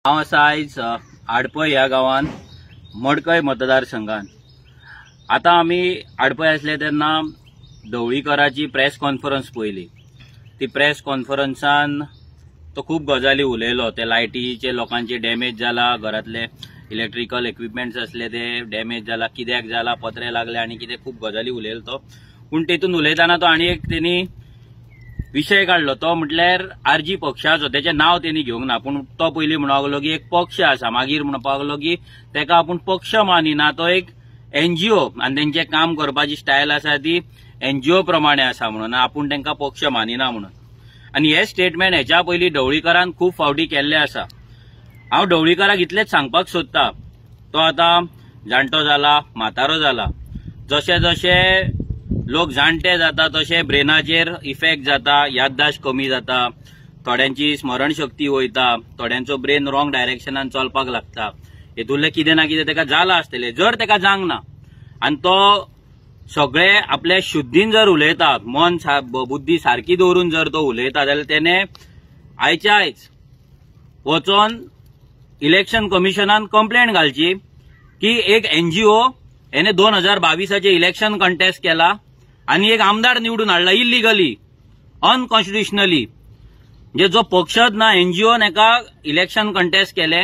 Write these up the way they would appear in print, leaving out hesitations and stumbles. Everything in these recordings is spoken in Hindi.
हांव आसा आयज आडपय ह्या गांवांत मडकय मतदारसंघात। आता आमी आडपय आसले तेन्ना ढवळीकराची प्रेस कॉन्फरन्स पळयली। ती प्रेस कॉन्फरन्सान तो खूब गजाली उलयलो। ते लायटीचे लोकांचे डॅमेज जाला, घरातले इलेक्ट्रिकल इक्विपमेंट्स असले ते डॅमेज जाला, कित्याक जाला, पत्रे लागले आनी कितें खूब गजाली उलयलो तो। पूण तेतून उलयताना तो आनी एक तेणी विषय काढलो, तो म्हटल्यार आरजी पक्षाचो। त्याचे नाव तेणी घेवंक ना, पण तो पयलीं म्हणपाक लागलो की एक पक्ष आसा, मागीर म्हणपाक लागलो की तेका आपूण पक्ष मानिना, तो एक एनजीओ आनी तेंचे काम करपाची स्टायल आसा ती एनजीओ प्रमाणे आसा म्हणून, आपूण तेंका पक्ष मानिना म्हणून। आनी हे स्टेटमेंट हेच्या पयलीं ढवळीकरान खूब फावटी केल्ले आसा। हांव ढवळीकराक इतलेंच सांगपाक सोदतां, तो आतां जाणटो जाला, म्हातारो जाला, जशे जशे लोक जाणटे जाता तशे ब्रेनाचेर इफेक्ट जाता, याददाश्त कमी जाता, थोड्यांची स्मरणशक्ती वयता, थोड्यांचो ब्रेन रॉंग डायरेक्शनान चलपाक लागता। हेतूंतले कितें ना कितें तेका जाला आसतलें। जर तेका जावंक ना आनी तो सगळे आपल्या शुद्धीन जर उलयता, मन बुद्धी सारकी दवरून जर तो उलयता, जाल्यार तेणे आयच्या आयज वचोन इलेक्शन कमिशनान कंप्लेंट घालची की एक एनजीओ हेने 2022चे इलेक्शन कंटेस्ट केला आणि एक आमदार निवडून हाडला इल्लिगली, अनकॉन्स्टिट्युशनली। म्हणजे जो पक्षच ना, एनजीओन एका इलेक्शन कंटेस्ट केले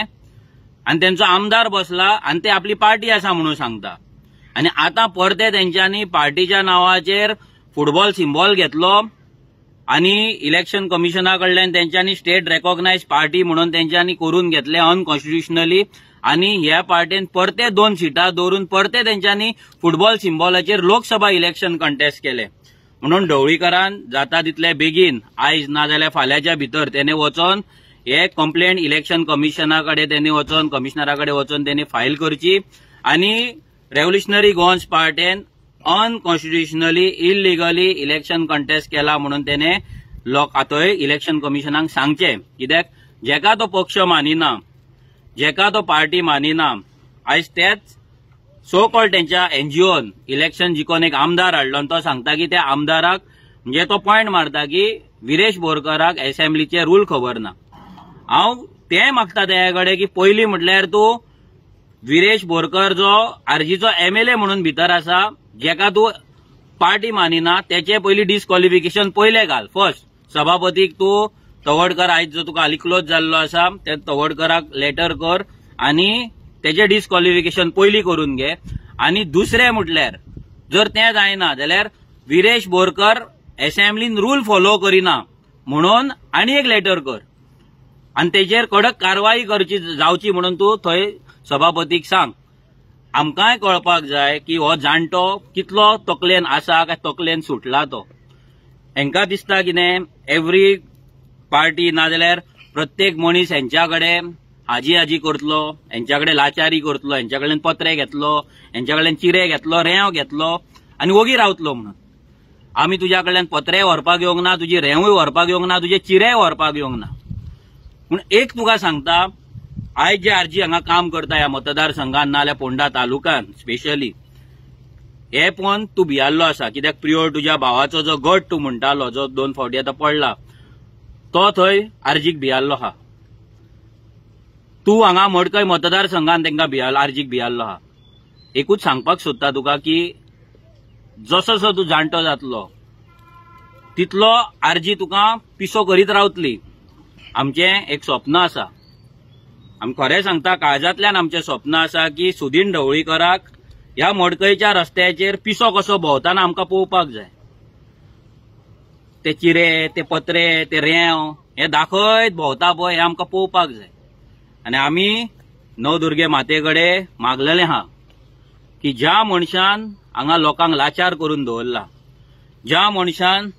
आणि त्यांचो आमदार बसला आणि ते आपली पार्टी आसा म्हणून सांगता। आणि आता परते तेंच्यांनी पार्टीच्या नावाचेर फुटबॉल सिम्बॉल घेतलो आणि इलेक्शन कमिशना कडल्यान तेंच्यांनी स्टेट रेकॉग्नायज पार्टी म्हणून तेंच्यांनी करून घेतले अनकॉन्स्टिट्युशनली। आणि ह्या पार्टीन परते 2 सिटां दवरून परते तेंच्यांनी फुटबॉल सिम्बॉलाचेर लोकसभा इलेक्शन कंटेस्ट केले। म्हणून ढवळीकरान जाता तितले बेगीन आयज ना जाल्यार फाल्यांच्या भितर तेणे वचोन हे कंप्लेंट इलेक्शन कमिशना कडेन तेणे वचोन कमिशनरा कडेन वचोन तेणे फायल करची आणि रेव्होल्युशनरी गोवन्स पार्टीन अनकॉन्स्टिट्युशनली इल्लिगली इलेक्शन कंटेस्ट केला म्हणून तेणे थंय इलेक्शन कमिशनाक सांगचे। कित्याक जेका तो पक्ष मानिना, जेका तो पार्टी मानिना, आयज तेच सो कॉल्ड तेंच्या एनजीओन इलेक्शन जिखोन एक आमदार हाडलो आनी तो सांगता की त्या आमदाराक, म्हणजे तो पॉयंट मारता की विरेश बोरकाराक असेंब्लीचे रूल खबर ना। हांव तें मागता तेच्या कडेन की पयलीं म्हटल्यार तूं विरेश बोरकर जो आरजीचो एमएलए म्हणून भितर आसा, जेका तूं पार्टी मानिना, तेचे पयलीं डिस्क्वॉलिफिकेशन पयलें घाल। फर्स्ट सभापतीक तूं तवडकर, आयज जो तुका हालीं क्लोज जाल्लो आसा, ते तवडकराक लेटर कर आनी तेजे डिस्क्वॉलिफिकेशन पयलीं करून घे। आनी दुसरें म्हटल्यार जर तें जायना जाल्यार विरेश बोरकर असेंब्लीन रूल फॉलो करिना म्हणून आनी एक लेटर कर आनी तेजेर कडक कारवाई करची जावची म्हणून तूं थंय सभापतीक सांग। आमकांय कळपाक जाय की हो जाणटो कितलो तकलेन आसा काय तकलेन सुटला तो। हेंकां दिसता कितें एवरी पार्टी ना जाल्यार प्रत्येक मनीस हेंच्या कडेन हाजी करतलो, हेंच्या कडेन लाचारी करतलो, हेंच्या कडल्यान पत्रे घेतलो, हेंच्या कडल्यान चिरे घेतलो, रेंव घेतलो आनी वोगी रावतलो म्हणून। आमी तुज्या कडल्यान पत्रे व्हरपाक येवंक ना, तुजी रेंवूय व्हरपाक येवंक ना, तुजे चिरेय व्हरपाक येवंक ना। पूण एक तुका सांगता, आयज जे आरजी हांगा काम करता ह्या मतदारसंघात ना जाल्यार फोंडा तालुक्यात स्पेशली, हे पळोवन तूं भियाल्लो आसा। कित्याक प्रियोर तुज्या भावाचो जो गट तूं म्हणटालो, जो 2 फावटी आतां पडला, तो थंय आरजीक भियाल्लो आहा। तूं हांगा मडकय मतदारसंघात तेंकां आरजीक भियाल्लो आहा। एकूच सांगपाक सोदता तुका की जसो जसो तूं जाणटो जातलो तितलो आरजी तुका पिसो करीत रावतली। आमचें एक स्वप्न आसा, आमी खरें सांगता, काळजांतल्यान आमचें स्वप्न आसा की सुदीन ढवळीकराक ह्या मडकयच्या रस्त्याचेर पिसो कसो भोंवताना आमकां पळोवपाक जाय। ते चिरे, ते पत्रे, ते रेंव हे दाखयत भोंवता पळय, हें आमकां पळोवपाक जाय। आनी आमी नवदुर्गे माते कडेन मागलेलें आहा की ज्या मनशान हांगा लोकांक लाचार करून दवरला, ज्या मनशान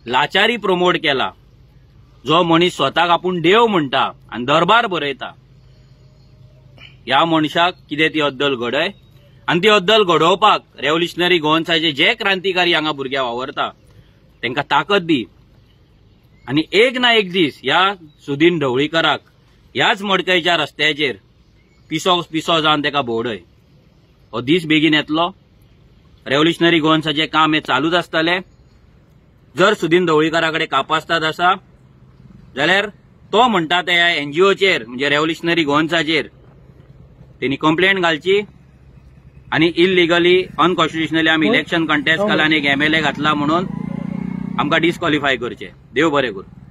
लाचारी प्रमोट केला, जो मनीस स्वताक आपूण देव म्हणटा आनी दरबार बरयता, ह्या मनशाक कितें ती अद्दल घडय आनी ती अद्दल घडोवपाक रेव्होल्युशनरी गोवन्साचे जे क्रांतिकारी हांगा भुरगे वावरता तेंकां ताकद दी। आनी एक ना एक दीस ह्या सुदीन ढवळीकराक ह्याच मडकयच्या रस्त्याचेर पिसो जावन तेका भोंवडय। हो दीस बेगीन येतलो। रेव्होल्युशनरी गोवन्साचें काम हें चालूच आसतलें। जर सुदीन ढवळीकरा कडेन कापास्ताद आसा जाल्यार तो म्हणटा त्या एनजीओचेर म्हणजे रेव्होल्युशनरी गोवन्साचेर त्यांनी कंप्लेंट घालची आणि इलिगली अनकॉन्स्टिट्युशनली आम्ही इलेक्शन कंटेस्ट केला आणि एक MLA घातला म्हणून आमकां डिस्क्वॉलिफाय करचे. देव बरें करूं.